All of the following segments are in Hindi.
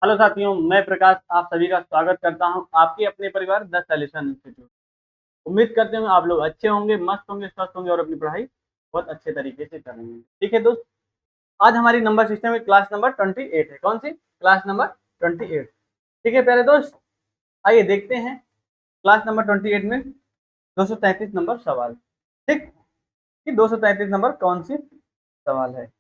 हेलो साथियों, मैं प्रकाश आप सभी का स्वागत करता हूं आपके अपने परिवार द सॉल्यूशन इंस्टीट्यूट। उम्मीद करते हैं आप लोग अच्छे होंगे, मस्त होंगे, स्वस्थ होंगे और अपनी पढ़ाई बहुत अच्छे तरीके से कर रहे हैं। ठीक है दोस्त, आज हमारी नंबर सिस्टम में क्लास नंबर 28 है। कौन सी क्लास नंबर 28? ठीक है प्यारे दोस्त, आइए देखते हैं क्लास नंबर 28 में 233 नंबर सवाल। ठीक, कि 233 नंबर कौन सी सवाल है।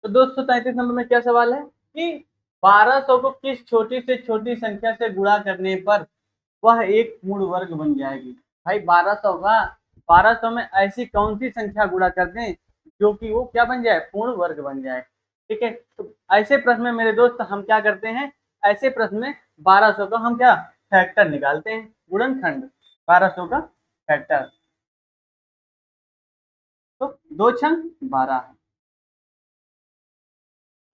तो 233 नंबर में क्या सवाल है कि 1200 को किस छोटी से छोटी संख्या से गुणा करने पर वह एक पूर्ण वर्ग बन जाएगी। भाई 1200 का 1200 में ऐसी कौन सी संख्या गुणा कर दें जो कि वो क्या बन जाए, पूर्ण वर्ग बन जाए। ठीक है, तो ऐसे प्रश्न में मेरे दोस्त हम क्या करते हैं, ऐसे प्रश्न में 1200 का हम क्या फैक्टर निकालते हैं, गुणनखंड 1200 का फैक्टर। तो दो छंग 12,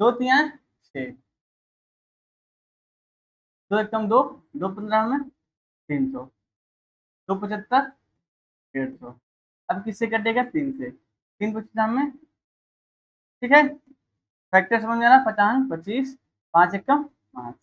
दो तिया 6, दो एकम दो, दो 15 में 300, दो 75 150। अब किससे कटेगा, तीन से, तीन 25 में। ठीक है, फैक्टर समझ में आ रहा, 50 25, पाँच एकम 5।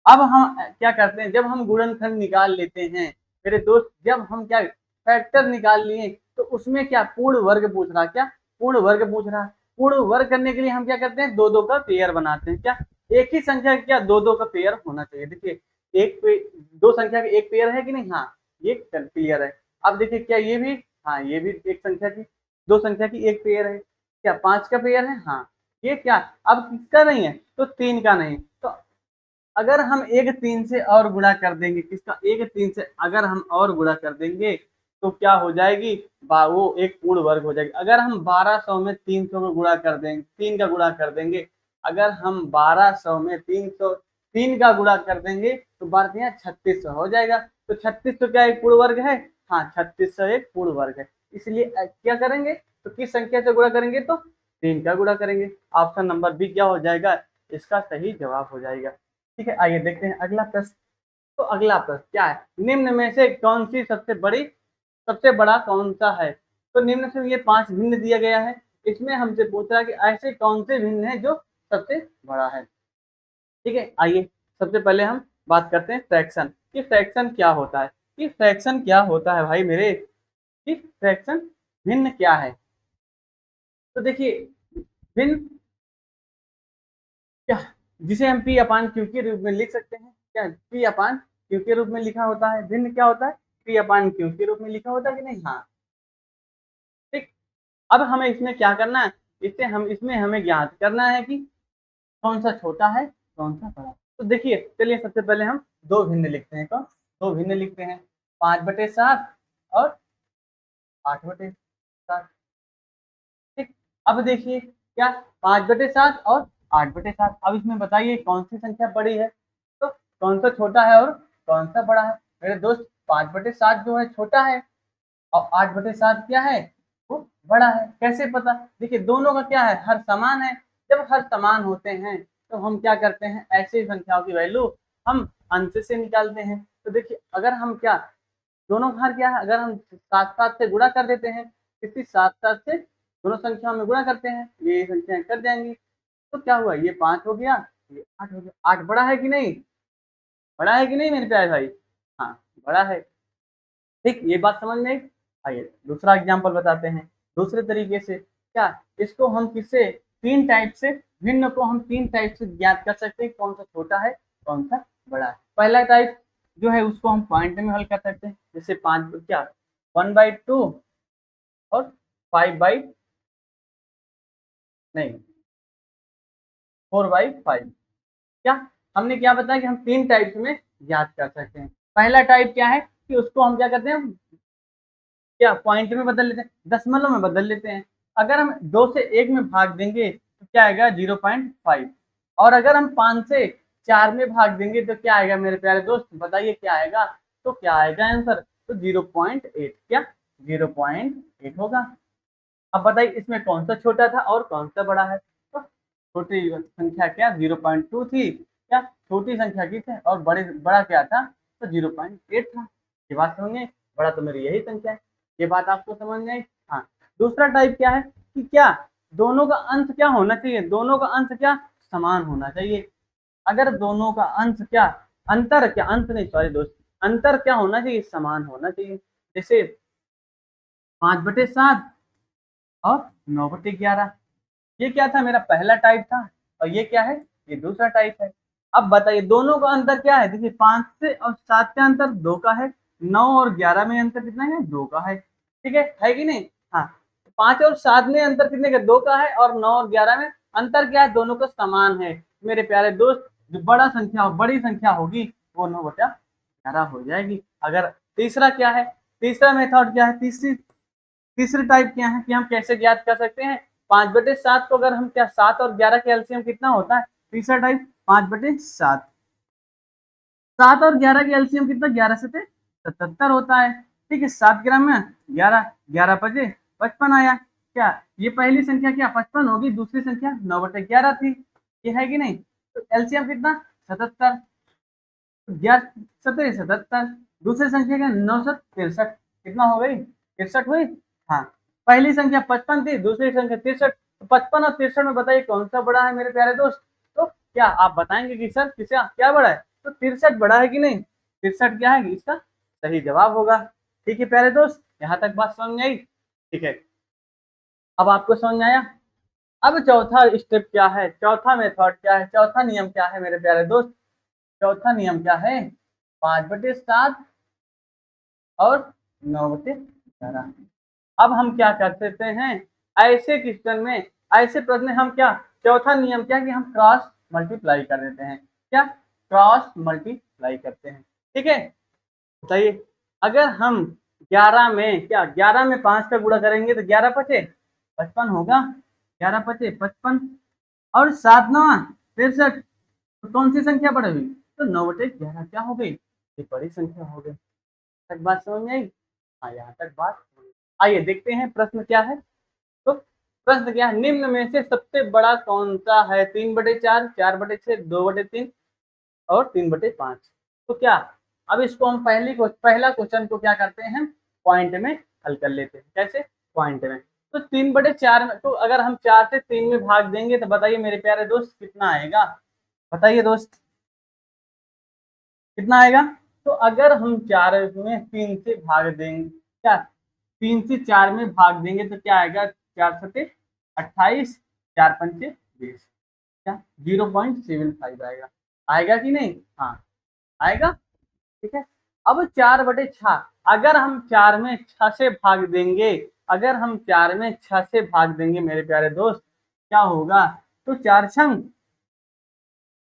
अब हम क्या करते हैं, जब हम गुणनखंड निकाल लेते हैं मेरे दोस्त, जब हम क्या फैक्टर निकाल लिए तो उसमें क्या पूर्ण वर्ग पूछ रहा, क्या पूर्ण वर्ग पूछ रहा। पूर्ण वर्ग करने के लिए हम क्या करते हैं, दो दो का पेयर बनाते हैं। क्या एक ही संख्या का क्या दो दो का पेयर होना चाहिए। देखिए एक दो संख्या का एक पेयर है कि नहीं, हाँ ये क्लियर है। अब देखिए क्या ये भी, हाँ ये भी एक संख्या की, दो संख्या की एक पेयर है। क्या पांच का पेयर है, हाँ ये क्या, अब किसका नहीं है, तो तीन का नहीं। तो अगर हम एक तीन से और गुणा कर देंगे, किसका, एक तीन से अगर हम और गुणा कर देंगे तो क्या हो जाएगी, वो एक पूर्ण वर्ग हो जाएगी। अगर हम 1200 में 300 को गुणा कर देंगे, तीन का गुणा कर देंगे, अगर हम 1200 में 300 तीन का गुणा कर देंगे तो बारह यहाँ 3600 हो जाएगा। तो 3600 क्या एक पूर्ण वर्ग है, हाँ 3600 एक पूर्ण वर्ग है। इसलिए क्या करेंगे, तो किस संख्या से गुणा करेंगे, तो तीन का गुणा करेंगे। ऑप्शन नंबर बी क्या हो जाएगा, इसका सही जवाब हो जाएगा। ठीक है, आइए देखते हैं अगला प्रश्न। तो अगला प्रश्न क्या है, निम्न में से कौन सी सबसे बड़ा कौन सा है। तो निम्न से ये पांच भिन्न दिया गया है, इसमें हमसे पूछ रहा है कि ऐसे कौन से भिन्न है जो सबसे बड़ा है। ठीक है, आइए सबसे पहले हम बात करते हैं फ्रैक्शन, कि फ्रैक्शन क्या होता है। कि फ्रैक्शन क्या होता है भाई मेरे, कि फ्रैक्शन भिन्न क्या है। तो देखिए भिन्न क्या, जिसे हम पी अपान क्यू के रूप में लिख सकते हैं। क्या पी अपान क्यू के रूप में लिखा होता है, भिन्न क्या होता है, पी अपान क्यू के रूप में लिखा होता है कि नहीं, हाँ। ठीक, अब हमें इसमें क्या करना है, इसमें हमें ज्ञात करना है कि कौन सा छोटा है कौन सा बड़ा। तो देखिए चलिए सबसे पहले हम दो भिन्न लिखते हैं। कौन, दो भिन्न लिखते हैं, 5/7 और 8/7। ठीक, अब देखिए क्या, 5/7 और 8/7। अब इसमें बताइए कौन सी संख्या बड़ी है, तो कौन सा छोटा है और कौन सा बड़ा है। मेरे दोस्त 5/7 जो है छोटा है और 8/7 क्या है, वो बड़ा है। कैसे पता, देखिए दोनों का क्या है, हर समान है। जब हर समान होते हैं तो हम क्या करते हैं, ऐसी संख्याओं की वैल्यू हम अंश से निकालते हैं। तो देखिए अगर हम क्या, दोनों का हर क्या है, अगर हम सात सात से गुणा कर देते हैं, किसी सात सात से दोनों संख्याओं में गुणा करते हैं, ये संख्याएं कट जाएंगी। तो क्या हुआ, ये 5 हो गया, ये 8 हो गया। 8 बड़ा है कि नहीं, बड़ा है कि नहीं मेरे प्यारे भाई, हाँ बड़ा है। ठीक, ये बात समझ में आई। आइए दूसरा एग्जाम्पल बताते हैं दूसरे तरीके से। क्या, इसको हम किससे, तीन टाइप से, भिन्न को हम तीन टाइप से ज्ञात कर सकते हैं, कौन सा छोटा है कौन सा बड़ा है। पहला टाइप जो है उसको हम पॉइंट में हल कर सकते हैं, जैसे पांच क्या, 1/2 और 5/, नहीं 4/5। क्या, हमने क्या बताया कि हम तीन टाइप में ज्ञात कर सकते हैं। पहला टाइप क्या है कि उसको हम क्या करते हैं, क्या पॉइंट में बदल लेते हैं, दशमलव में बदल लेते हैं। अगर हम दो से एक में भाग देंगे तो क्या आएगा, 0.5। और अगर हम पांच से चार में भाग देंगे तो क्या आएगा मेरे प्यारे दोस्त, बताइए क्या आएगा। तो क्या आएगा आंसर, तो 0.8। क्या 0.8 होगा। अब बताइए इसमें कौन सा छोटा था और कौन सा बड़ा है। तो छोटी संख्या क्या 0.2 थी, क्या छोटी संख्या की थी, और बड़ा क्या था, तो 0.8 था। ये बात समझिए, बड़ा तो मेरी यही संख्या है। ये बात आपको समझ में आई, हाँ। दूसरा टाइप क्या है कि क्या, दोनों का अंश क्या होना चाहिए, दोनों का अंश क्या समान होना चाहिए। अगर दोनों का अंश क्या, अंतर क्या, अंश नहीं सॉरी दोस्त, अंतर क्या होना चाहिए, समान होना चाहिए। जैसे 5/7 और 9/11, ये क्या था, मेरा पहला टाइप था, और ये क्या है, ये दूसरा टाइप है। अब बताइए दोनों का अंतर क्या है, देखिए 5 से और 7 का अंतर 2 का है, 9 और 11 में अंतर कितना है, 2 का है, ठीक है कि नहीं। हाँ, 5 और 7 में अंतर कितने का, 2 का है, और 9 और 11 में अंतर क्या है, दोनों का समान है। मेरे प्यारे दोस्त, जो बड़ी संख्या होगी वो 9/11 हो जाएगी। अगर तीसरा क्या है, तीसरा मेथड क्या है, तीसरी टाइप क्या है कि हम कैसे ज्ञात कर सकते हैं, 5/7 को अगर हम क्या, 7 और 11 के एलसीएम कितना होता है, तीसरा टाइप 5/7, 7 और 11 के एलसीएम कितना, 11 से 77 होता है, ठीक है। 7 ग्राम में 11, 11×5 = 55 आया। क्या ये पहली संख्या क्या 55 होगी, दूसरी संख्या 9/11 थी, ये है कि नहीं। तो एलसीएम कितना 77, 11×7 = 77, दूसरी संख्या का 963, कितना हो गई, 63 हुई। हाँ, पहली संख्या 55 थी, दूसरी संख्या 63, 55 और 63 में बताइए कौन सा बड़ा है मेरे प्यारे दोस्त। तो क्या आप बताएंगे कि सर किसका क्या बड़ा है, तो 63 बड़ा है कि नहीं, 63 क्या है, इसका सही जवाब होगा। ठीक है प्यारे दोस्त, यहाँ तक बात समझ में आई, ठीक है। अब आपको समझ में आया। अब चौथा स्टेप क्या है, चौथा मेथड क्या है, चौथा नियम क्या है मेरे प्यारे दोस्त, चौथा नियम क्या है, 5/7 और 9/11। अब हम क्या कर सकते हैं, ऐसे क्वेश्चन में, ऐसे प्रश्न में हम क्या, चौथा नियम क्या कि हम क्रॉस मल्टीप्लाई कर देते हैं, क्या क्रॉस मल्टीप्लाई करते हैं, ठीक है। बताइए अगर हम 11 में क्या, 11 में 5 का गुणा करेंगे तो 11×5 = 55 होगा, 11×5 = 55, और 7×9 = 63, तो कौन सी संख्या बढ़ेगी, तो 9/11 क्या हो गई, ये बड़ी संख्या हो गई। तक बात समझ में आई, हाँ यहाँ तक बात। आइए देखते हैं प्रश्न क्या है। तो प्रश्न क्या है, निम्न में से सबसे बड़ा कौन सा है, 3/4, 4/6, 2/3 और 3/5। तो क्या, अब इसको हम पहला क्वेश्चन को क्या करते हैं, पॉइंट में हल कर लेते हैं, कैसे, पॉइंट में। तो 3/4 में, तो अगर हम 4 से 3 में भाग देंगे तो बताइए मेरे प्यारे दोस्त कितना आएगा, बताइए दोस्त कितना आएगा। तो अगर हम 4 में 3 से भाग देंगे, क्या 3 से 4 में भाग देंगे तो क्या आएगा, 4×7 = 28, 4×5 = 20, क्या 0.75 आएगा, आएगा कि नहीं, हाँ आएगा, ठीक है। अब 4/6, अगर हम 4 में 6 से भाग देंगे, अगर हम 4 में 6 से भाग देंगे मेरे प्यारे दोस्त, क्या होगा, तो 4×6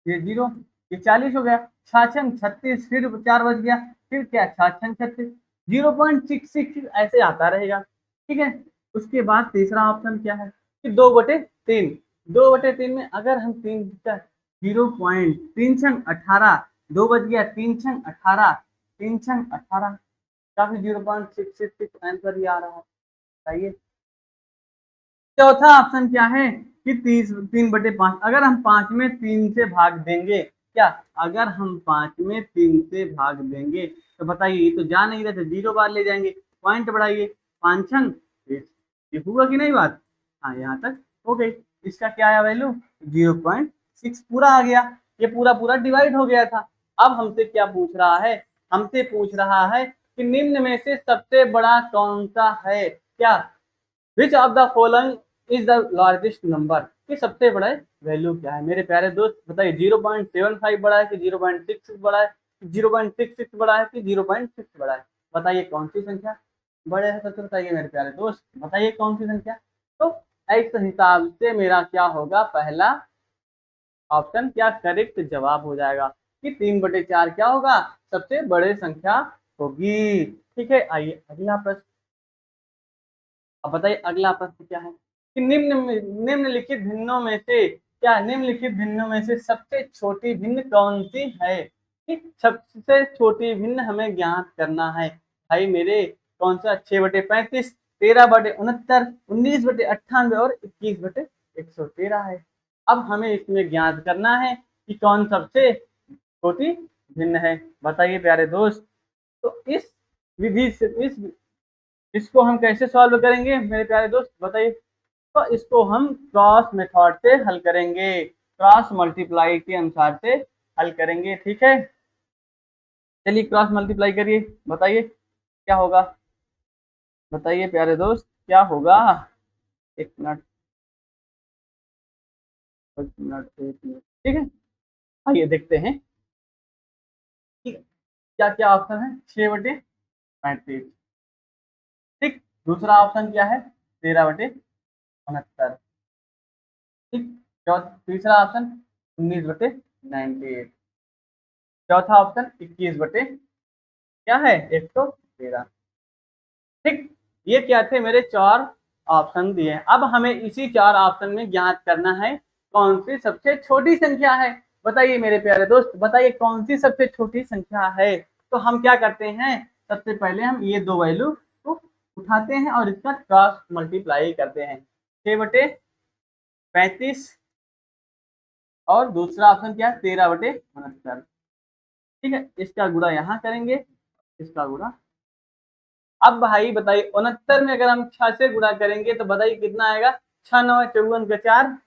ये 0, ये 40 हो गया, 6×6 = 36, फिर 4 बच गया, फिर क्या 6×6 = 36, 0.66 ऐसे आता रहेगा, ठीक है। उसके बाद तीसरा ऑप्शन क्या है कि 2/3, 2/3 में अगर हम 3 का 0.3×18, 2 बच गया, 3×18, 3×18 का भी 0.666 आंसर ही आ रहा है, बताइए। चौथा ऑप्शन क्या है कि 3/5, अगर हम 5 में 3 से भाग देंगे, क्या अगर हम 5 में 3 से भाग देंगे तो बताइए, ये तो जा नहीं रहे थे, 0 बार ले जाएंगे, पॉइंट बढ़ाइए, 5×6, ये हुआ कि नहीं बात, हाँ यहाँ तक हो गई। इसका क्या आया वैल्यू, 0.6 पूरा आ गया, ये पूरा पूरा डिवाइड हो गया था। अब हमसे क्या पूछ रहा है, हमसे पूछ रहा है कि निम्न में से सबसे बड़ा कौन सा है, क्या which of the following is the largest number, कि सबसे बड़ा वैल्यू क्या है मेरे प्यारे दोस्त, बताइए 0.75 बड़ा है कि 0.66 बड़ा है, 0.66 बड़ा है कि 0.6 बड़ा है, बताइए कौन सी संख्या बड़े है, तो बताइए मेरे प्यारे दोस्त, बताइए कौन सी संख्या। तो इस हिसाब से मेरा क्या होगा, पहला ऑप्शन क्या करेक्ट जवाब हो जाएगा कि 3/4 क्या होगा, सबसे बड़े संख्या होगी, ठीक है। आइए अगला प्रश्न, अब बताइए अगला प्रश्न क्या है कि निम्नलिखित भिन्नों में से, क्या निम्नलिखित भिन्नों में से सबसे छोटी भिन्न कौन सी है, कि सबसे छोटी भिन्न हमें ज्ञात करना है, भाई मेरे कौन सा, 6/35, 13/69, 19/98 और 21/113 है। अब हमें इसमें ज्ञात करना है कि कौन सबसे छोटी भिन्न है, बताइए प्यारे दोस्त। तो इस विधि से, इसको हम कैसे सॉल्व करेंगे मेरे प्यारे दोस्त, बताइए। तो इसको हम क्रॉस मेथड से हल करेंगे, क्रॉस मल्टीप्लाई के अनुसार से हल करेंगे, ठीक है। चलिए क्रॉस मल्टीप्लाई करिए, बताइए क्या होगा, बताइए प्यारे दोस्त क्या होगा। एक मिनट, एक मिनट, एक मिनट, ठीक है। आइए देखते हैं कि क्या क्या ऑप्शन है। 6/35, ठीक। दूसरा ऑप्शन क्या है, 13/69, ठीक। तीसरा ऑप्शन 19/98, चौथा ऑप्शन 21/क्या है 113, ठीक। ये क्या थे, मेरे चार ऑप्शन दिए हैं। अब हमें इसी चार ऑप्शन में ज्ञात करना है कौन सी सबसे छोटी संख्या है। बताइए मेरे प्यारे दोस्त, बताइए कौन सी सबसे छोटी संख्या है। तो हम क्या करते हैं, सबसे पहले हम ये दो वैल्यू को उठाते हैं और इसका क्रॉस मल्टीप्लाई करते हैं। 6/35 और दूसरा ऑप्शन क्या है 13/69, ठीक है। इसका गुणा यहाँ करेंगे, इसका गुणा। अब भाई बताइए 69 में अगर हम 6 से गुणा करेंगे तो बताइए कितना आएगा। 6×9 = 54 का 4,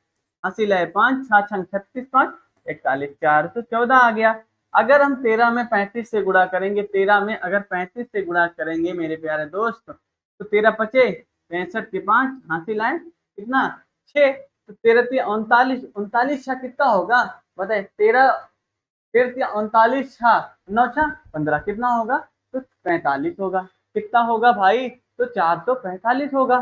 80 5, 6×6 = 36, 5 41, 4 तो 14 आ गया। अगर हम 13 में 35 से गुणा करेंगे, 13 में अगर 35 से गुणा करेंगे मेरे प्यारे दोस्त, तो 13 पचे 65 के 5, हासिल लाए कितना 6, तो 13×3 = 39, 39 छा कितना होगा बताए। 13×3 = 39, छा 9×6 = 15 कितना होगा, तो 45 होगा। कितना होगा भाई, तो 445 होगा,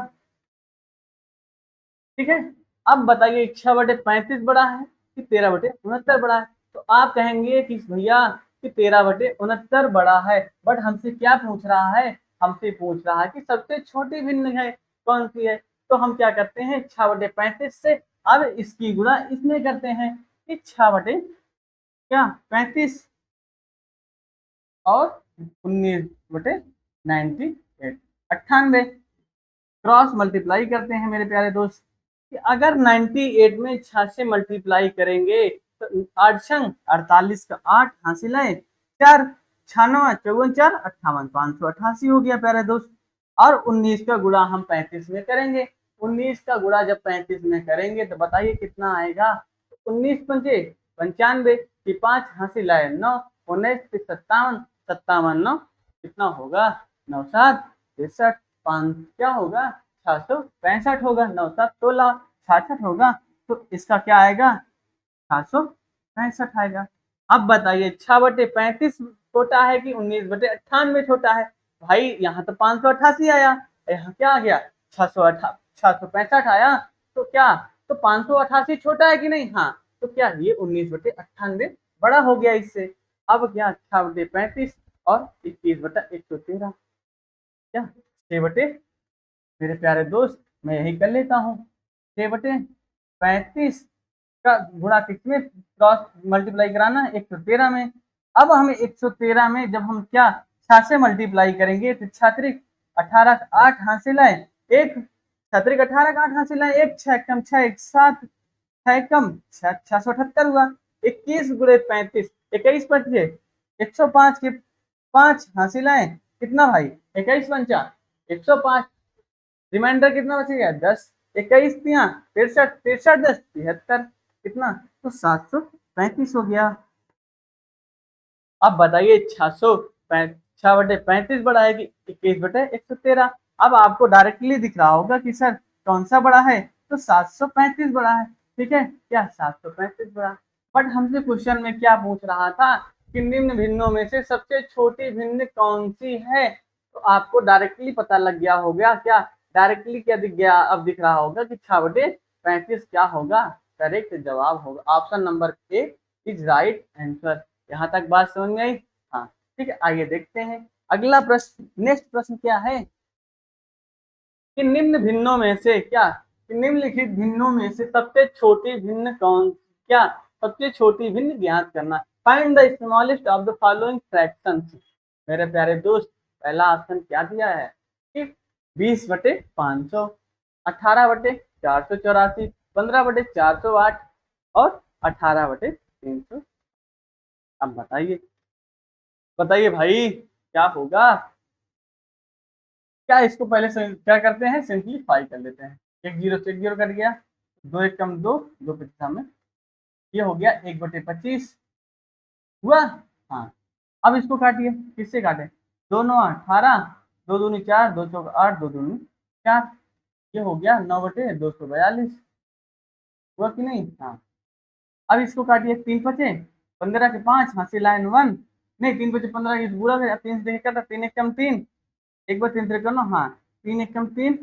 ठीक है। अब बताइए 6/35 बड़ा है कि 13/69 बड़ा है। तो आप कहेंगे कि भैया कि 13/69 बड़ा है, बट हमसे क्या पूछ रहा है, हमसे पूछ रहा है कि सबसे छोटी भिन्न है कौन सी है। तो हम क्या करते हैं 6/35 से अब इसकी गुणा इसमें करते हैं कि 6/35 और 19/98, 98, क्रॉस मल्टीप्लाई करते हैं मेरे प्यारे दोस्त कि अगर 98 में 6 से मल्टीप्लाई करेंगे तो 8×48 का 8 हासिल है 4, 6×9 = 54, 4 58, 588 हो गया प्यारे दोस्त। और 19 का गुणा हम 35 में करेंगे, 19 का गुणा जब 35 में करेंगे तो बताइए कितना आएगा। 19×5 = 95 की 5 हासिल है 9, 19 × 57, 57 9 कितना होगा 9×7 = 63, 5 क्या होगा 665 होगा, 9×7 = 16, 66 होगा। तो इसका क्या आएगा 665 आएगा। अब बताइए 6/35 छोटा है कि 19/98 छोटा है। भाई यहाँ तो 588 आया, यहाँ क्या आ गया 665 आया। तो क्या, तो 588 छोटा है कि नहीं, हाँ। तो क्या ये 19/98 बड़ा हो गया इससे। अब क्या 6/35 और 21/113, क्या 6 मेरे प्यारे दोस्त मैं यही कर लेता हूँ। 6/35 का गुणा किसमें, क्रॉस मल्टीप्लाई कराना है 113 में। अब हमें 113 में जब हम क्या 6 से मल्टीप्लाई करेंगे तो 6×18 = 8 हासिल है एक, 6×18 = 8 हासिल है एक, 6 कम 6 1 7, 6 कम 678 हुआ। 21×35, 21×5 105 के 5 हासिल है कितना भाई 21×5 105, रिमाइंडर कितना बचेगा 10, 21×63 63, 10 73 कितना, तो 735 हो गया। अब बताइए 6/35 बड़ा है कि 21/113। अब आपको डायरेक्टली दिख रहा होगा कि सर कौन सा बड़ा है, तो 735 बड़ा है, ठीक है क्या 735 बड़ा। बट हमसे क्वेश्चन में क्या पूछ रहा था कि निम्न भिन्नों में से सबसे छोटी भिन्न कौन सी है। तो आपको डायरेक्टली पता लग गया होगा क्या, डायरेक्टली क्या दिख गया, अब दिख रहा होगा कि 6/35 क्या होगा, करेक्ट जवाब होगा option number A is right answer. यहाँ तक बात समझ में आई, हाँ ठीक है। आइए देखते हैं अगला प्रश्न, नेक्स्ट प्रश्न क्या है कि निम्न भिन्नों में से क्या, कि निम्नलिखित भिन्नों में से सबसे छोटी भिन्न कौन, क्या सबसे छोटी भिन्न ज्ञात करना। Find the smallest of the following fractions. मेरे प्यारे दोस्त पहला ऑप्शन क्या दिया है कि 20/500, 18/484, 15/408 और 18/300। अब बताइए, बताइए भाई क्या होगा। क्या इसको पहले से क्या करते हैं सिंपलीफाई कर लेते हैं। एक जीरो से एक जीरो कट गया, 2 × 1 = 2, 2 × 5 में ये हो गया 1/25 हुआ। हाँ, अब इसको काटिए, किससे काटे, 2×9 = 18, 2×2 = 4, 2×4 = 8, 2×2 = 4, ये हो गया 9/242 हुआ कि नहीं। हाँ, अब इसको काटिए, 3×5 = 15 के 5, हासिल लाइन 1, नहीं 3×5 = 15 की बुरा गया, 3 से देखिए 3 × 1 = 3, 1/3 = 9, हाँ 3 × 1 = 3,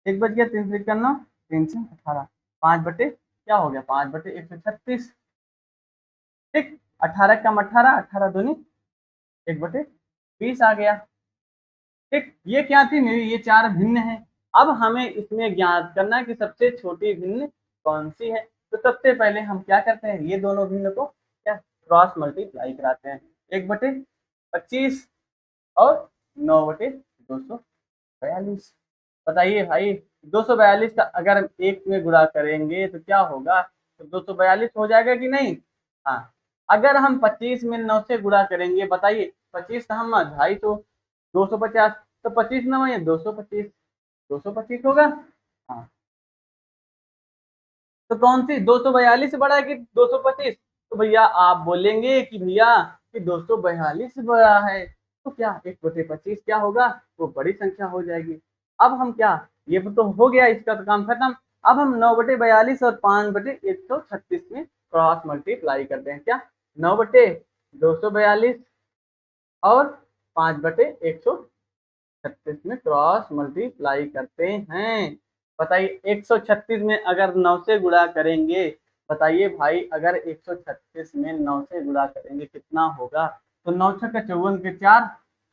1 बच गया, 3 से 9, 3 से 18, 5 बटे क्या हो गया, 5/136, ठीक। 18 कम 18, 18 दूनी 1/20 आ गया, ठीक। ये क्या थी मेरी, ये चार भिन्न है। अब हमें इसमें ज्ञात करना है कि सबसे छोटी भिन्न कौन सी है। तो सबसे पहले हम क्या करते हैं, ये दोनों भिन्न को क्या क्रॉस मल्टीप्लाई कराते हैं, 1/25 और 9/242। बताइए भाई, 242 का अगर हम एक में गुणा करेंगे तो क्या होगा, तो 242 हो जाएगा कि नहीं। हाँ, अगर हम 25 में 9 से गुणा करेंगे, बताइए 25 का हम 2.5 तो 250, तो 25 9 है 225, 225 होगा। हाँ, तो कौन सी 242 से बड़ा है कि 225, तो भैया आप बोलेंगे कि भैया कि 242 बड़ा है, तो क्या 1/25 क्या होगा, वो बड़ी संख्या हो जाएगी। अब हम क्या, ये तो हो गया, इसका तो काम खत्म। अब हम 9/42 और 5/136 में क्रॉस मल्टीप्लाई करते हैं, क्या 9/242 और 5/136 में क्रॉस मल्टीप्लाई करते हैं। बताइए 136 में अगर 9 से गुणा करेंगे, बताइए भाई अगर 136 में 9 से गुणा करेंगे कितना होगा, तो 9 छक्का 54 के 4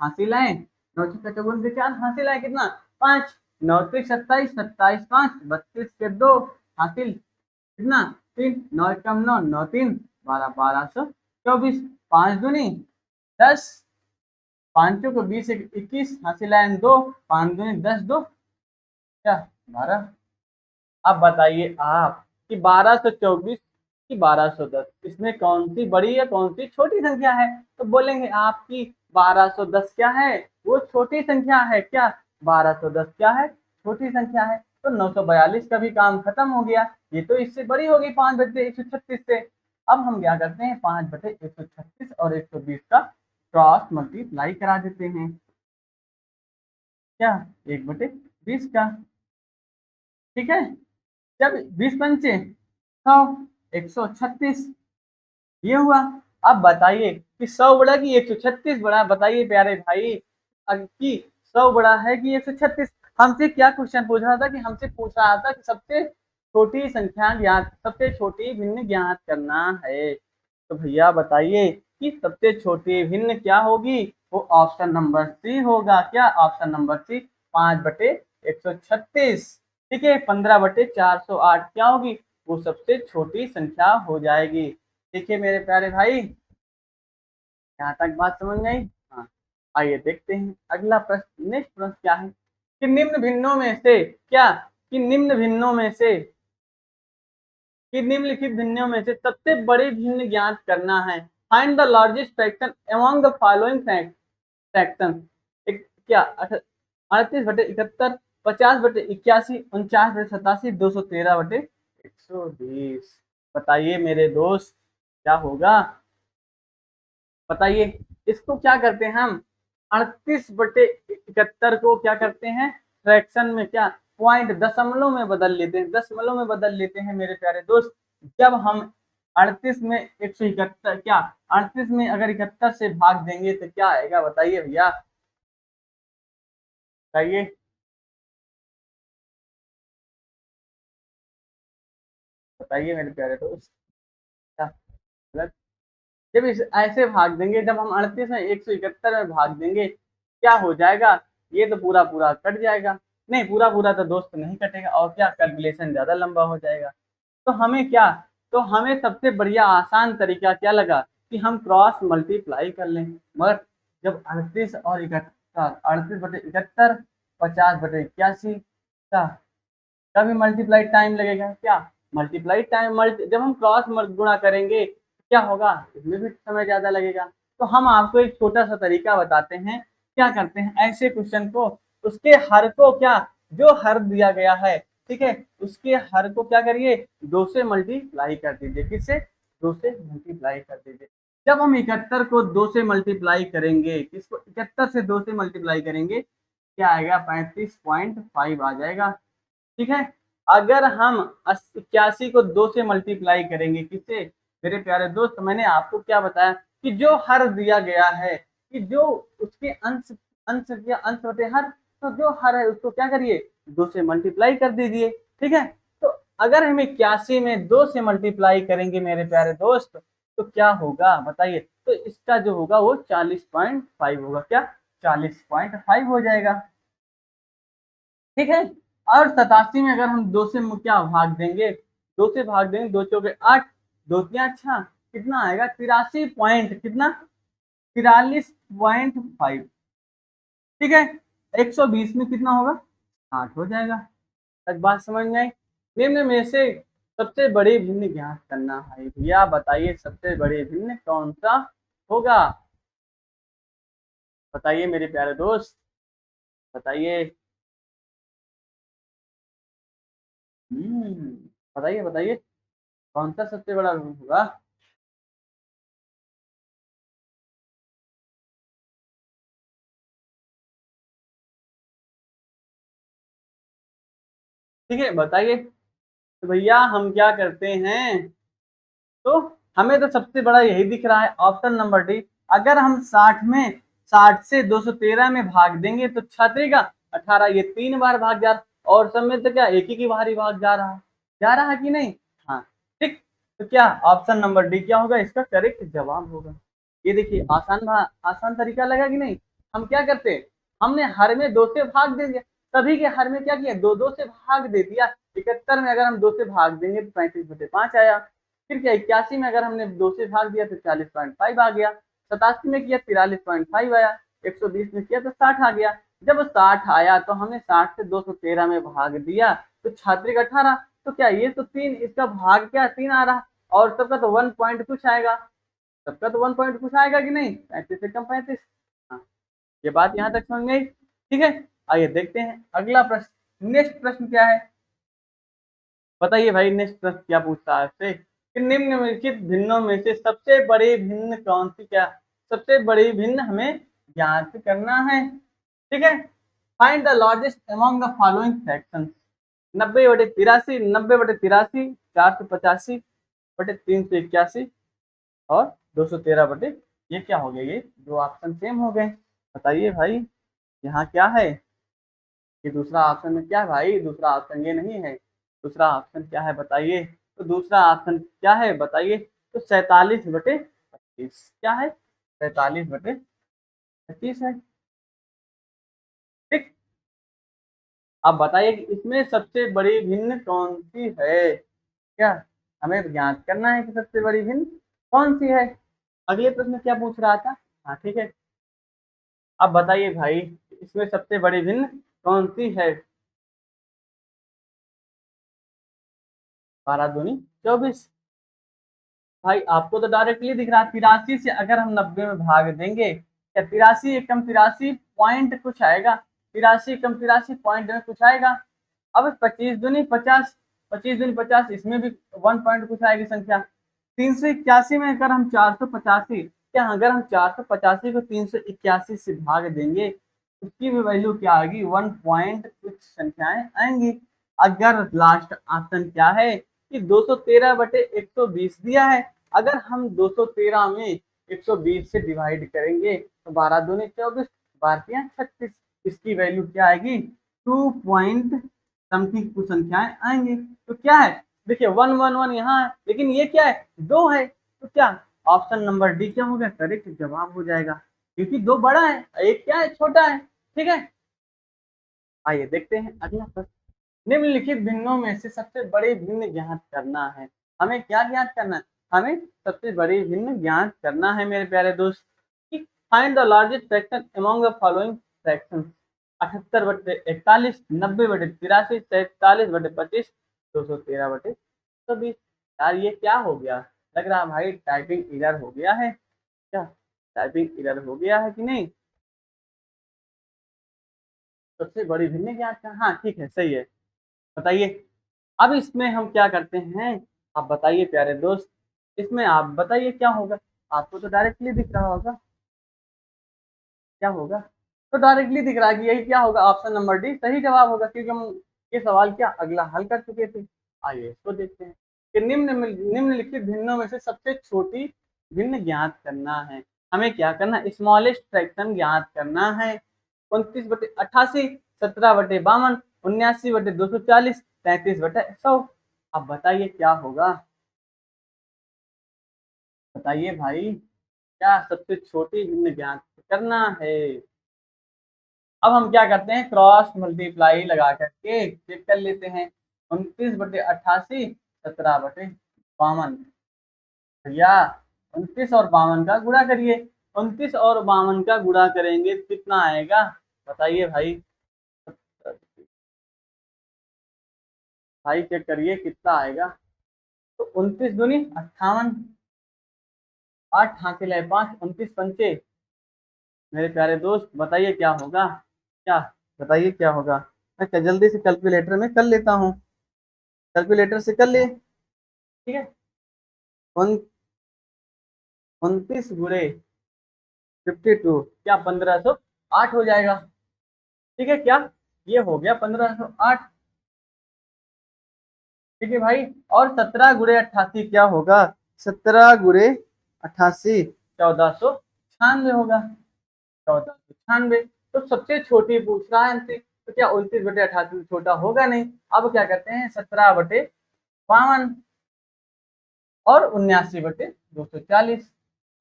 हासिल आए, 9 छक्का 54 के 4 हासिल आए कितना 5, 9 त्रिक 27, 27 5 32 के 2 हासिल कितना 3, 9 कम 9, 9 3 12, 1224, 5 दूनी 10, 5 को 20 21 हासिल आए 2, 5 दूनी 10 2 क्या 12। अब बताइए आप कि 1224 कि 1210 इसमें कौन सी बड़ी या कौन सी छोटी संख्या है, तो बोलेंगे आपकी 1210 क्या है, वो छोटी संख्या है, क्या 1210 क्या है, छोटी संख्या है। तो 942 का भी काम खत्म हो गया, ये तो इससे बड़ी होगी 5/136 से। अब हम क्या करते हैं, 5/136 और 120 का क्रॉस मल्टीप्लाई करा देते हैं, क्या 1/20 का, ठीक है। जब 20×5 = 100, 136 ये हुआ। अब बताइए कि 100 बड़ा कि 136 बड़ा, बताइए प्यारे भाई कि 100 बड़ा है कि 136। हमसे क्या क्वेश्चन पूछ रहा था, कि हमसे पूछ रहा था कि सबसे छोटी संख्या ज्ञात, सबसे छोटी भिन्न ज्ञात करना है। तो भैया बताइए कि सबसे छोटी भिन्न क्या होगी, वो ऑप्शन नंबर सी होगा, क्या ऑप्शन नंबर सी 5/136, ठीक है। 15/408 क्या होगी, वो सबसे छोटी संख्या हो जाएगी। ठीक है मेरे प्यारे भाई, यहाँ तक बात समझ में आई। हाँ, आइए देखते हैं अगला प्रश्न, नेक्स्ट प्रश्न क्या है, कि निम्न भिन्नों में से क्या, कि निम्न भिन्नों में से, कि निम्नलिखित भिन्नों में से सबसे बड़े भिन्न ज्ञात करना है। Find the largest fraction among the following fraction, क्या 38/71, 50/81, 49/87, 213/120। बताइए मेरे दोस्त क्या होगा, बताइए। इसको क्या करते हैं हम, 38/71 को क्या करते हैं, फ्रैक्शन में क्या पॉइंट दशमलव में बदल लेते हैं, दशमलव में बदल लेते हैं मेरे प्यारे दोस्त। जब हम 38 में 171 क्या 38 में अगर 71 से भाग देंगे तो क्या आएगा, बताइए भैया, बताइए, बताइए मेरे प्यारे दोस्त, क्या गलत। जब इस ऐसे भाग देंगे, जब हम 38 में 171 में भाग देंगे क्या हो जाएगा, ये तो पूरा पूरा कट जाएगा, नहीं पूरा पूरा तो दोस्त नहीं कटेगा, और क्या कैलकुलेशन ज्यादा लंबा हो जाएगा। तो हमें क्या, तो हमें सबसे बढ़िया आसान तरीका क्या लगा कि हम क्रॉस मल्टीप्लाई कर लें। मगर जब 38 और 71, 38/71, 50/81 क्या, कभी मल्टीप्लाई टाइम लगेगा, क्या मल्टीप्लाई टाइम जब हम क्रॉस गुणा करेंगे क्या होगा, इसमें भी समय ज्यादा लगेगा। तो हम आपको एक छोटा सा तरीका बताते हैं, क्या करते हैं ऐसे क्वेश्चन को, उसके हर को क्या, जो हर दिया गया है, ठीक है, उसके हर को क्या करिए 2 से मल्टीप्लाई कर दीजिए, किससे 2 से मल्टीप्लाई कर दीजिए। जब हम 71 को 2 से मल्टीप्लाई करेंगे, किसको 71 से 2 से मल्टीप्लाई करेंगे, क्या आएगा 35.5 आ जाएगा। ठीक है। अगर हम 81 को 2 से मल्टीप्लाई करेंगे, किससे मेरे प्यारे दोस्त, मैंने आपको क्या बताया कि जो हर दिया गया है कि जो उसके अंश अंश या अंश होते हर, तो जो हर है उसको क्या करिए 2 से मल्टीप्लाई कर दीजिए। ठीक है। तो अगर हम 81 में 2 से मल्टीप्लाई करेंगे मेरे प्यारे दोस्त, तो क्या होगा बताइए, तो इसका जो होगा वो 40.5 होगा। क्या 40.5 हो जाएगा। ठीक है। और 87 में अगर हम 2 से क्या भाग देंगे, 2 से भाग देंगे, 2 चौके 8, 2 तिया अच्छा, कितना आएगा 83 पॉइंट, कितना 43.5। ठीक है। 120 में कितना होगा 8 हो जाएगा। तक बात समझ में आई। निम्न में से सबसे बड़ी भिन्न ज्ञात करना है भैया, बताइए सबसे बड़ी भिन्न कौन सा होगा, बताइए मेरे प्यारे दोस्त, बताइए। हम्म, बताइए बताइए कौन सा सबसे बड़ा होगा। ठीक है बताइए। तो भैया हम क्या करते हैं, तो हमें तो सबसे बड़ा यही दिख रहा है ऑप्शन नंबर डी। अगर हम 60 में 60 से 213 में भाग देंगे तो छतरी का 18, ये 3 बार भाग जा रहा, और सब में तो क्या एक ही बार ही भाग जा रहा है कि नहीं। हाँ। ठीक। तो क्या ऑप्शन नंबर डी क्या होगा, इसका करेक्ट जवाब होगा। ये देखिए आसान तरीका लगा कि नहीं। हम क्या करते, हमने हर में 2 से भाग दे दिया, सभी के हर में क्या किया 2 2 से भाग दे दिया। 71 में अगर हम 2 से भाग देंगे तो 35/5 आया। फिर क्या 81 में अगर हमने 2 से भाग दिया तो 40.5 आ गया। 87 में किया 43.5 आया। 120 में किया तो 60 आ गया। जब 60 आया तो हमने 60 से 213 में भाग दिया, तो छात्रिक 18, तो क्या ये तो 3, इसका भाग क्या 3 आ रहा, और सबका तो 1 पॉइंट कुछ आएगा, सबका तो 1 पॉइंट कुछ आएगा कि नहीं, 35 से कम 35। हाँ, ये बात यहाँ तक समझ में आई। ठीक है। आइए देखते हैं अगला प्रश्न, नेक्स्ट प्रश्न क्या है, बताइए भाई नेक्स्ट प्रश्न क्या पूछता है आपसे कि निम्नलिखित भिन्नों में से सबसे बड़ी भिन्न कौन सी, क्या सबसे बड़ी भिन्न हमें ज्ञात करना है। ठीक है। Find the largest among the following fractions. 90/83, 90/83, 485/381 और 213 ये क्या हो गया, ये दो ऑप्शन सेम हो गए। बताइए भाई यहाँ क्या है, ये दूसरा ऑप्शन में क्या है भाई, दूसरा ऑप्शन ये नहीं है, दूसरा ऑप्शन क्या है बताइए। तो दूसरा ऑप्शन क्या है बताइए, तो 47/25 क्या है, 47/25 है। ठीक। अब बताइए कि इसमें सबसे बड़ी भिन्न कौन सी है, क्या हमें ज्ञात करना है कि सबसे बड़ी भिन्न कौन सी है। अगले प्रश्न में क्या पूछ रहा था। हाँ ठीक है। अब बताइए भाई इसमें सबसे बड़ी भिन्न कौन सी है। 12 दूनी 24। भाई आपको तो डायरेक्टली दिख रहा है, 83 से अगर हम 90 में भाग देंगे, या 83 एकम 83 पॉइंट कुछ आएगा, 83 एकम 83 पॉइंट में कुछ आएगा। अब 25 दूनी 50, 25 दूनी 50, इसमें भी 1 पॉइंट कुछ आएगी संख्या। 381 में अगर हम 485, क्या अगर हम 485 को 381 से भाग देंगे, उसकी भी वैल्यू क्या आएगी 1 पॉइंट कुछ संख्याएं आएंगी। अगर लास्ट ऑप्शन क्या है कि 213/120 दिया है, अगर हम 213 में 120 से डिवाइड करेंगे तो 12 दूनी 24, 12 तिया 36, इसकी वैल्यू क्या आएगी 2 पॉइंट समथिंग कुछ संख्याएं आएंगी। तो क्या है देखिए 1 1 1 यहाँ है, लेकिन ये क्या है 2 है, तो क्या ऑप्शन नंबर डी क्या होगा करेक्ट जवाब हो जाएगा, क्योंकि 2 बड़ा है, एक क्या है छोटा है। ठीक है। आइए देखते हैं अगला प्रश्न। निम्नलिखित भिन्नों में से सबसे बड़ी भिन्न ज्ञात करना है। हमें क्या ज्ञात करना है, हमें सबसे बड़ी भिन्न ज्ञात करना है मेरे प्यारे दोस्त। Find the largest fraction among the following fractions. 78/41, 90/83, 47/25, 213/120। यार ये क्या हो गया, लग रहा है भाई टाइपिंग एरर हो गया है, क्या टाइपिंग एरर हो गया है कि नहीं। सबसे बड़ी भिन्न ज्ञात का, हाँ ठीक है सही है। बताइए अब इसमें हम क्या करते हैं, आप बताइए प्यारे दोस्त। इसमें आप बताइए क्या होगा। आपको तो डायरेक्टली दिख रहा होगा क्या होगा। तो डायरेक्टली दिख रहा है कि यही क्या होगा, ऑप्शन नंबर डी सही जवाब होगा, क्योंकि हम ये सवाल क्या अगला हल कर चुके थे। आइए इसको देखते हैं कि निम्नलिखित भिन्नों में से सबसे छोटी भिन्न ज्ञात करना है। हमें क्या करना है, स्मॉलेस्ट फ्रैक्शन ज्ञात करना है। 29/88, 17/52, 79/240, 33/100। अब बताइए क्या होगा, बताइए भाई, क्या सबसे छोटी भिन्न ज्ञात करना है। अब हम क्या करते हैं, क्रॉस मल्टीप्लाई लगा करके चेक कर लेते हैं। 29/88, 17/52। भैया 29 और 52 का गुणा करिए। 29 और 52 का गुणा करेंगे तो कितना आएगा, बताइए भाई। भाई चेक करिए कितना आएगा। तो 29 दूनी 58, 8 हासिल है 5, 29 पंचे। मेरे प्यारे दोस्त बताइए क्या होगा, क्या बताइए क्या होगा। मैं क्या जल्दी से कैलकुलेटर में कर लेता हूँ, कैलकुलेटर से कर ले। ठीक है, 29 गुणे 52 क्या 1508 हो जाएगा। ठीक है क्या, ये हो गया 1508। ठीक है भाई, और 17 गुणे 88 क्या होगा, 17 गुणे 88 1496 होगा, 1496। तो सबसे छोटी पूछ रहा है हमसे, तो क्या 29/88 छोटा होगा नहीं। अब क्या करते हैं, 17/52 और 79/240,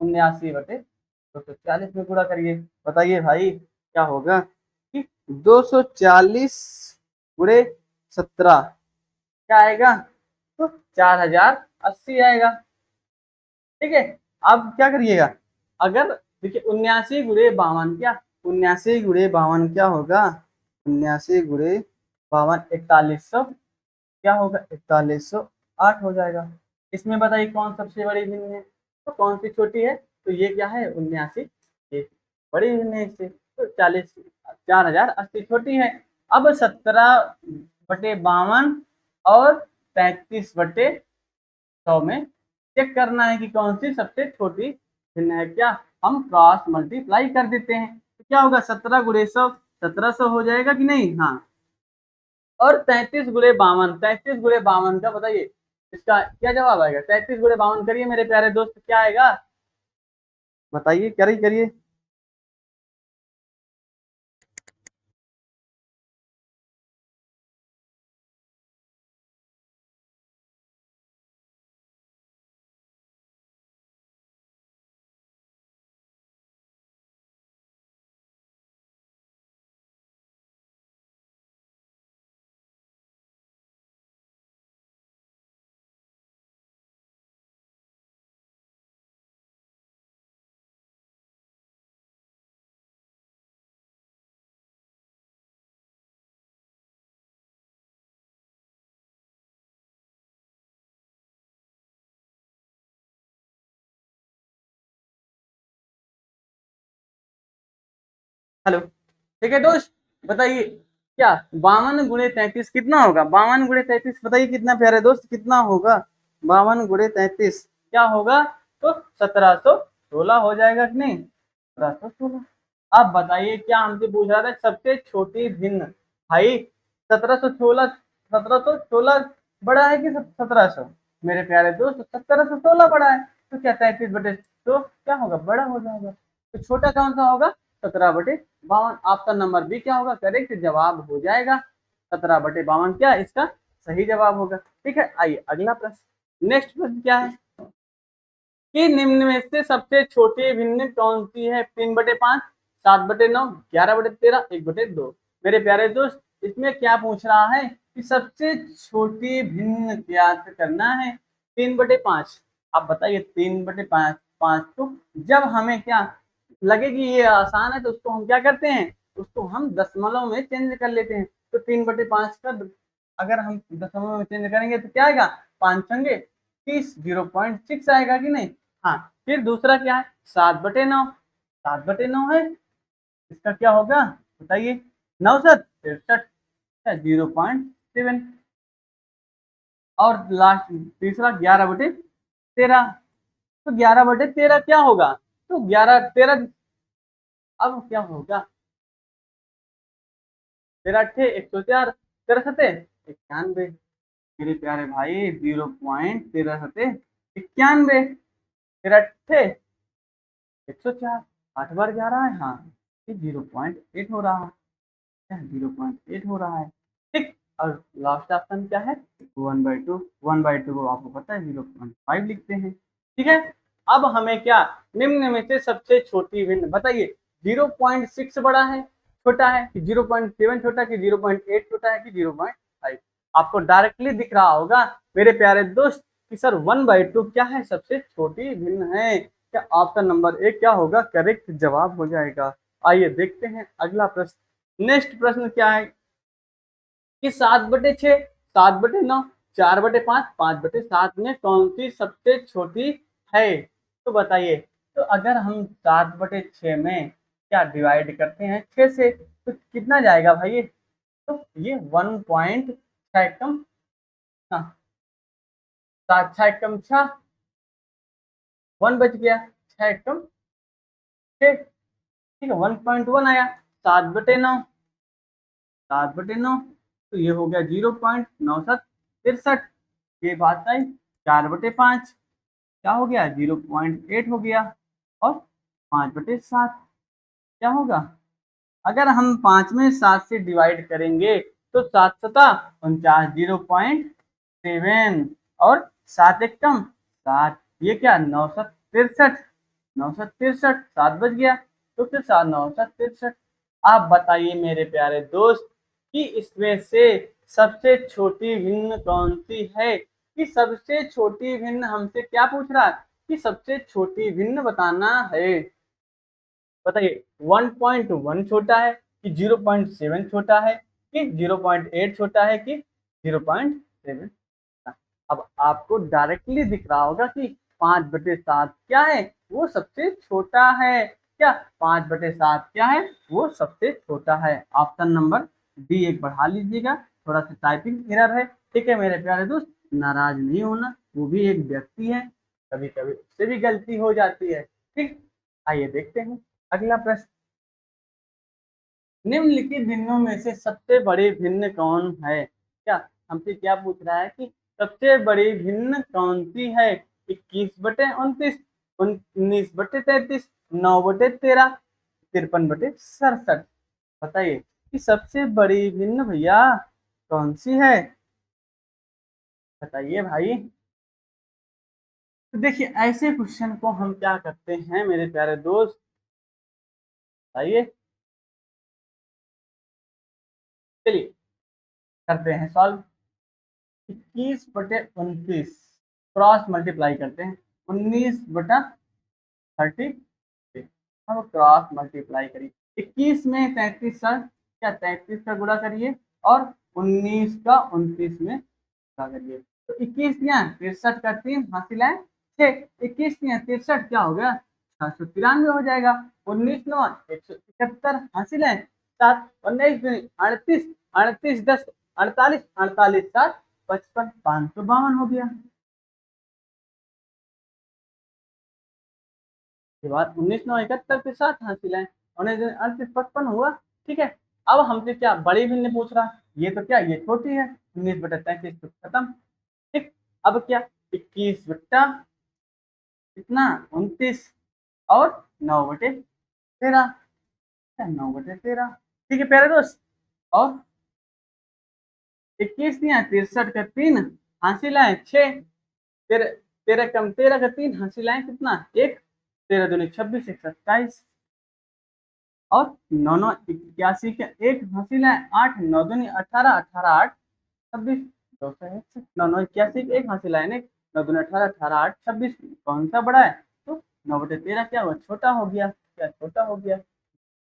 79/240 में गुणा करिए। बताइए भाई क्या होगा कि 240 गुणे 17 क्या आएगा, तो 4080 आएगा। ठीक है, अब क्या करिएगा, अगर देखिए 79 गुणे 52 क्या, 79 गुणे 52 क्या होगा, 79 गुणे 52 4100 क्या होगा, 4108 हो जाएगा। इसमें बताइए कौन सबसे बड़ी भिन्न है, तो कौन सी छोटी है, तो ये क्या है 79, ये बड़ी भिन्न है इससे, तो 4080 छोटी है। अब 17/52 और 33/100 में चेक करना है कि कौन सी सबसे छोटी भिन्न है। क्या, हम क्रॉस मल्टीप्लाई कर देते हैं, तो क्या होगा, 17 गुणे 100 1700 हो जाएगा कि नहीं। हाँ, और 33 गुणे 52, 33 गुणे 52 का बताइए इसका क्या जवाब आएगा। 33 गुणे 52 करिए मेरे प्यारे दोस्त, क्या आएगा, बताइए, करिए करिए। हेलो, ठीक है दोस्त, बताइए क्या 52 गुणे 33 कितना होगा, 52 गुणे 33 बताइए कितना, प्यारे दोस्त कितना होगा, 52 गुणे 33 क्या होगा, तो 1716 हो जाएगा कि नहीं, 1716। अब बताइए क्या हमसे पूछ रहा था, सबसे छोटी भिन्न। भाई 1716, 1716 बड़ा है कि 1700, मेरे प्यारे दोस्त 1716 बड़ा है, तो क्या 33 बटे तो क्या होगा, बड़ा हो जाएगा। तो छोटा कौन सा होगा, 17/52। ऑप्शन नंबर बी क्या होगा, करेक्ट जवाब हो जाएगा। 17/52 क्या इसका सही जवाब होगा। ठीक है, आइए अगला प्रश्न, नेक्स्ट प्रश्न क्या है कि निम्न में से सबसे छोटी भिन्न कौन सी है, 3/5, 7/9, 11/13, 1/2। मेरे प्यारे दोस्त इसमें क्या पूछ रहा है कि सबसे छोटी भिन्न ज्ञात करना है, 3/5। आप बताइए 3/5, 5 को जब हमें क्या लगे कि ये आसान है तो उसको हम क्या करते हैं, उसको हम दशमलव में चेंज कर लेते हैं। तो 3/5 का अगर हम दशमलव में चेंज करेंगे तो क्या आएगा, 5 30, 0.6 आएगा कि नहीं। हाँ, फिर दूसरा क्या है, 7/9, 7/9 है, इसका क्या होगा बताइए, 9 7 63, 0.7। और लास्ट तीसरा 11/13, तो 11/13 क्या होगा? तो 11 13, अब क्या होगा? 13 8 104, 13 7 91। मेरे प्यारे भाई 0.13 7 91। 13 8 104, 8 बार 11 है, हाँ, ये 0.8 हो रहा है, 0.8 हो रहा है। ठीक, और लास्ट ऑप्शन क्या है? 1/2। 1/2 को आपको पता है 0.5 लिखते हैं। ठीक है, अब हमें क्या, निम्न में से सबसे छोटी भिन्न बताइए। 0.6 बड़ा है, छोटा है कि 0.7 छोटा, कि 0.8 छोटा है, कि 0.5? आपको डायरेक्टली दिख रहा होगा मेरे प्यारे दोस्त कि सर 1/2 क्या है? सबसे छोटी भिन्न है। क्या ऑप्शन नंबर ए क्या होगा? करेक्ट जवाब हो जाएगा। आइए देखते हैं अगला प्रश्न। नेक्स्ट प्रश्न क्या है कि 7/6, 7/9, 4/5, 5/7 में कौन सी सबसे छोटी है? तो बताइए। तो अगर हम 7/6 में क्या डिवाइड करते हैं 6 से, तो कितना जाएगा भाई? ये तो ये 1.6 कम, हाँ, 7 6 कम 6, 1 बच गया, 6 कम 6, ठीक है, 1.1 आया। 7/9, 7/9, तो ये हो गया 0.9763। ये बात आई। 4/5 क्या हो गया? 0.8 हो गया। और 5/7 क्या होगा? अगर हम 5 में 7 से डिवाइड करेंगे तो 7 7 49, 0.7, और 7 1 कम 7, ये क्या? 963। 963, 7 बज गया, तो फिर 963। आप बताइए मेरे प्यारे दोस्त कि इसमें से सबसे छोटी भिन्न कौन सी है? कि सबसे छोटी भिन्न हमसे क्या पूछ रहा है? कि सबसे छोटी भिन्न बताना है। बताइए, 1.1 छोटा है, कि 0.7 छोटा है, कि 0.8 छोटा है, कि 0.7? अब आपको डायरेक्टली दिख रहा होगा कि 5/7 क्या है? वो सबसे छोटा है। क्या 5/7 क्या है? वो सबसे छोटा है। ऑप्शन नंबर डी एक बढ़ा लीजिएगा, थोड़ा सा टाइपिंग एरर है। ठीक है मेरे प्यारे दोस्त, नाराज नहीं होना, वो भी एक व्यक्ति है, कभी कभी उससे भी गलती हो जाती है। ठीक, आइए देखते हैं अगला प्रश्न। निम्नलिखित भिन्नों में से सबसे बड़ी भिन्न कौन है? क्या हमसे क्या पूछ रहा है कि सबसे बड़ी भिन्न कौन सी है? 21/29, 19/33, 9/13, 53/67। बताइए कि सबसे बड़ी भिन्न भैया कौन सी है? बताइए भाई। तो देखिए, ऐसे क्वेश्चन को हम क्या करते हैं मेरे प्यारे दोस्त, बताइए, चलिए करते हैं सॉल्व। 21/29 क्रॉस मल्टीप्लाई करते हैं 19/30। हम क्रॉस मल्टीप्लाई करिए। 21 में 33 सर, क्या 33 का गुणा करिए, और 19 का 29 में गुणा करिए। तो 21 दिया 63 का 3 हासिल है 6, 21 दिया 63 क्या हो गया? 693 हो जाएगा। 19 9 171 हासिल है 7, 19 38, 38 10 48, 48 7 55, 552 हो गया। के बाद 19 9 71 के साथ हासिल है, 19 38 55 हुआ। ठीक है, अब हमसे क्या बड़ी भिन्न पूछ रहा है? ये तो क्या, ये छोटी है, 19/33 तो खत्म। ठीक, अब क्या, 21 कितना 29, और 9/13, 9/13। ठीक है प्यारे दोस्त, और 21 दिया 63 का 3 हासिल है 6, 13 13 कम 13 का 3 हासिल है कितना? 1, 13 दूनी 26, 127, और 9 9 81 का 1 हासिल है 8, 9 दूनी 18, 18 8 26, 201, 9 9 81 का 1 हासिल है 9 दूनी 18, 18 8 26। कौन सा बड़ा है? तो 9/13 क्या हुआ? छोटा हो गया। क्या छोटा हो गया?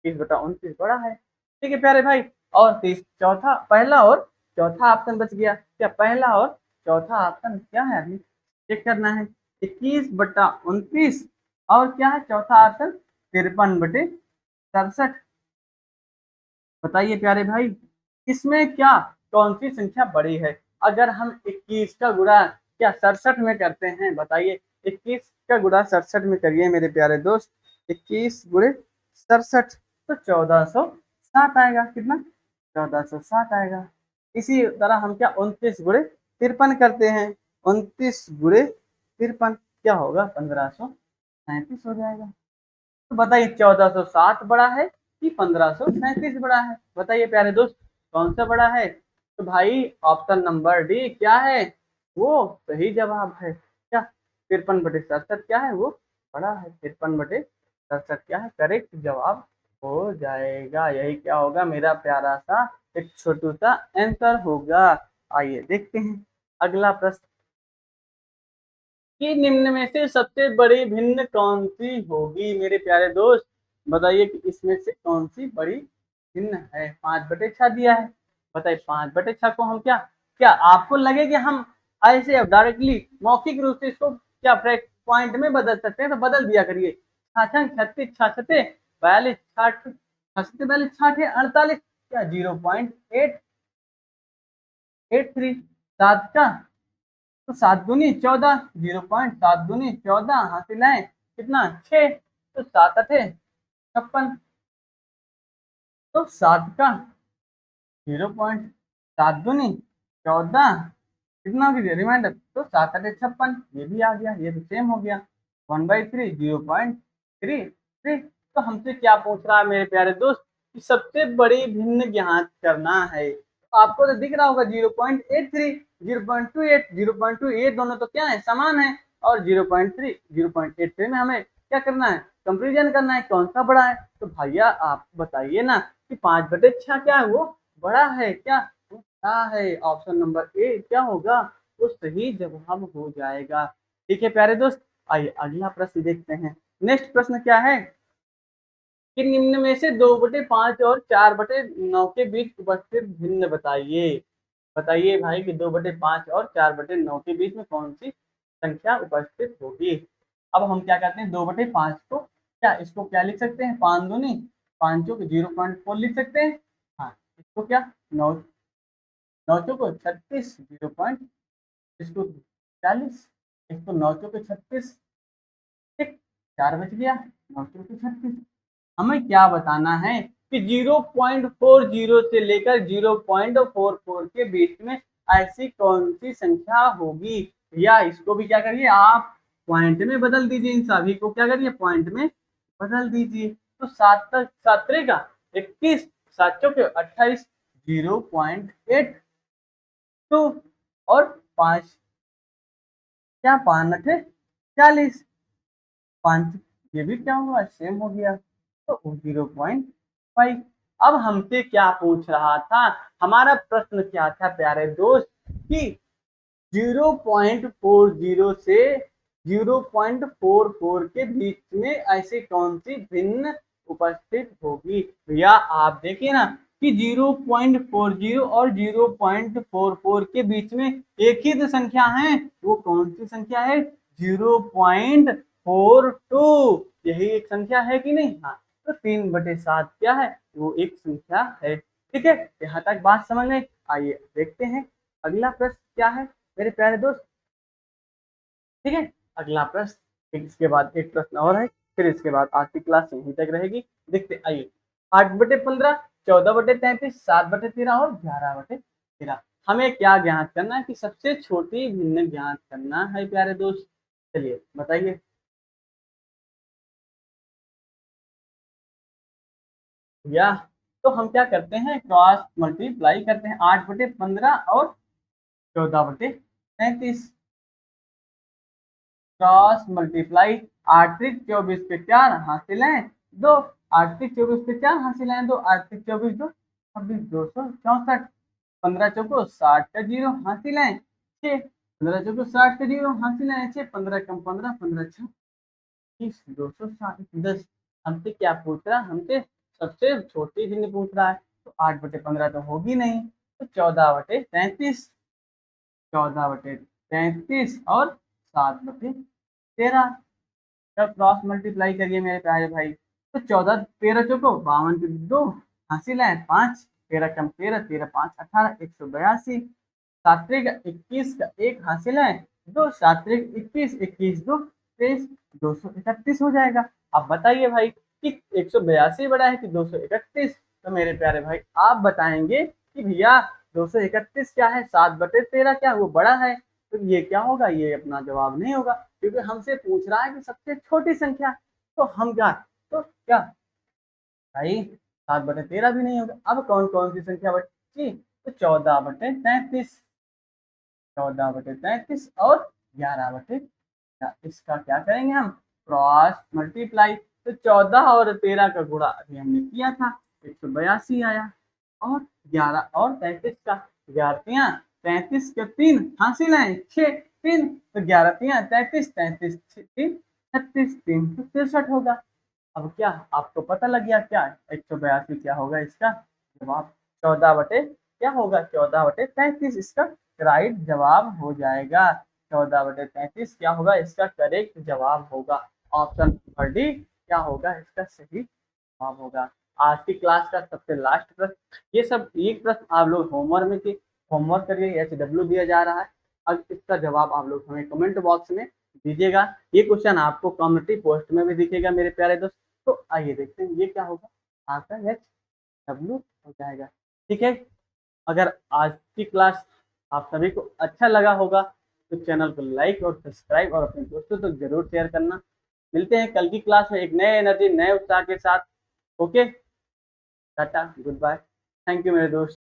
30/29 बड़ा है। ठीक है प्यारे भाई, और 30 चौथा, पहला और चौथा ऑप्शन बच गया। क्या पहला और चौथा ऑप्शन क्या है? अभी चेक करना है। 21/29, और क्या है चौथा ऑप्शन? 53/67। बताइए प्यारे भाई, इसमें क्या कौन सी संख्या बड़ी है? अगर हम 21 का गुणा क्या 67 में करते हैं? बताइए, 21 का गुणा 67 में करिए मेरे प्यारे दोस्त। 21 गुणे 67 तो 1407 आएगा। कितना? 1407 आएगा। इसी तरह हम क्या 29 गुणे 53 करते हैं। 29 गुणे 53 क्या होगा? 1537 हो जाएगा। तो बताइए 1407 बड़ा है कि 1537 बड़ा है? बताइए प्यारे दोस्त, कौन सा बड़ा है? तो भाई ऑप्शन नंबर डी क्या है? वो सही जवाब है। क्या 53/67 क्या है? वो बड़ा है। 53/67 क्या है? करेक्ट जवाब हो जाएगा। यही क्या होगा? मेरा प्यारा सा एक छोटू सा आंसर होगा। आइए देखते हैं अगला प्रश्न कि निम्न में से सबसे बड़ी भिन्न कौन सी होगी? मेरे प्यारे दोस्त बताइए कि इसमें से कौन सी बड़ी भिन्न है? 5/6 दिया है। बताइए 5/6 को हम क्या आपको लगे कि हम ऐसे डायरेक्टली मौखिक रूप से इसको क्या पॉइंट में बदल सकते हैं? तो बदल दिया करिए। 66 66 42 60 66 42 60 48 क्या 0.883 7 का तो 7 दूनी 14 0.7 दूनी 14 हासिल है कितना 6 तो 7 8 56 तो 7 का 0.7 दूनी 14 कितना हो गया रिमाइंडर तो 7 8 56 ये भी आ गया ये तो सेम हो गया 1/3 0.33 तो हमसे क्या पूछ रहा है मेरे प्यारे दोस्त कि सबसे बड़ी भिन्न ज्ञात करना है। तो आपको तो दिख रहा होगा 0.83 0.28 0.28 दोनों तो क्या है समान है और 0.83 में हमें क्या करना है कंपेरिजन करना है कौन सा बड़ा है। तो भैया आप बताइए ना कि 5/6 क्या है वो बड़ा है क्या? क्या है ऑप्शन नंबर ए क्या होगा? वो सही जवाब हो जाएगा। ठीक है प्यारे दोस्त, आइए अगला प्रश्न देखते हैं। नेक्स्ट प्रश्न क्या है कि निम्न में से 2/5 और 4/9 के बीच उपस्थित भिन्न बताइए। बताइए भाई कि 2/5 और 4/9 के बीच में कौन सी संख्या उपस्थित होगी? अब हम क्या करते हैं 2/5 को क्या इसको क्या लिख सकते हैं 5 दूनी 5 चौक 0.4 लिख सकते हैं। हाँ इसको क्या 9 9 चौक 36 0. इसको 40 इसको 9 चौक 36 ठीक 4 बच गया 9 चौक 36। हमें क्या बताना है कि 0.40 से लेकर 0.44 के बीच में ऐसी कौन सी संख्या होगी? या इसको भी क्या करिए आप पॉइंट में बदल दीजिए। इन सभी को क्या करिए पॉइंट में बदल दीजिए। तो 7 7 21 7 चौके 28 0.82 और 5 क्या 5 8 40 5 ये भी क्या हुआ सेम हो गया तो 0.5। अब हमसे क्या पूछ रहा था हमारा प्रश्न क्या था प्यारे दोस्त कि 0.40 से 0.44 के बीच में ऐसी कौन सी भिन्न उपस्थित होगी? भैया आप देखिए ना कि 0.40 और 0.44 के बीच में एक ही तो संख्या है। वो कौन सी संख्या है? 0.42 यही एक संख्या है कि नहीं? हाँ तो 3/7 क्या है? वो एक संख्या है। ठीक है यहाँ तक बात समझ में। आइए देखते हैं अगला प्रश्न क्या है मेरे प्यारे दोस्त। ठीक है अगला प्रश्न इसके बाद एक प्रश्न और है फिर इसके बाद आज की क्लास यहीं तक रहेगी। देखते आइए 8/15 14/33 7/13 और 11/13 हमें क्या ज्ञात करना है कि सबसे छोटी भिन्न ज्ञात करना है प्यारे दोस्त। चलिए बताइए। या तो हम क्या करते हैं क्रॉस मल्टीप्लाई करते हैं 8/15 और 14/33 क्रॉस मल्टीप्लाई 8 3 24 पे 4 हासिल है 2 8 3 24 पे 4 हासिल है 2 8 3 24 2 26 264 15 चौको 60 का 0 हासिल है 6 15 चौको 60 का 0 हासिल है 6 15 कम 15 15 6 30 260 10 हमसे क्या पूछ रहा है हमसे सबसे छोटी भिन्न पूछ रहा है। तो 8/15 तो होगी नहीं तो 14/33 और 7/13 का क्रॉस मल्टीप्लाई करिए मेरे प्यारे भाई। तो 14 13 चौको 52 के 2 हासिल है 5 13 कम 13 13 5 18 182 सात्विक 21 का 1 हासिल है 2 सात्विक 21 21 2 31 231 हो जाएगा। अब बताइए भाई कि 182 बड़ा है कि 231? तो मेरे प्यारे भाई आप बताएंगे कि भैया 231 क्या है, 7/13 क्या है, वो बड़ा है। तो ये क्या होगा, ये अपना जवाब नहीं होगा, क्योंकि हमसे पूछ रहा है कि सबसे छोटी संख्या। तो हम क्या, तो क्या भाई 7/13 भी नहीं होगा। अब कौन कौन सी संख्या बची, तो 14/33, 14/33 और 11/, इसका क्या करेंगे हम, क्रॉस मल्टीप्लाई। तो 14 और 13 का गुणा अभी हमने किया था, 182 आया। और 11 और 33 का, 11 33 के 3 हासिल है 6, 3 तो 11 33, 33 3 36, 363 होगा। अब क्या आपको पता लग गया क्या 182 क्या होगा, इसका जवाब 14 बटे क्या होगा, 14/33 इसका राइट जवाब हो जाएगा। 14/33 क्या होगा, इसका करेक्ट जवाब होगा। ऑप्शन नंबर डी क्या होगा, इसका सही जवाब होगा। आज की क्लास का सबसे लास्ट प्रश्न, ये सब एक प्रश्न आप लोग होमवर्क में के होमवर्क करिए, HW दिया जा रहा है। अब इसका जवाब आप लोग हमें कमेंट बॉक्स में दीजिएगा। ये क्वेश्चन आपको कम्युनिटी पोस्ट में भी दिखेगा मेरे प्यारे दोस्त। तो आइए देखते हैं ये क्या होगा, आपका HW हो जाएगा। ठीक है, अगर आज की क्लास आप सभी को अच्छा लगा होगा तो चैनल को लाइक और सब्सक्राइब और अपने दोस्तों तक जरूर शेयर करना। मिलते हैं कल की क्लास में एक नए एनर्जी नए उत्साह के साथ। Okay, tata, good bye, thank you मेरे दोस्त।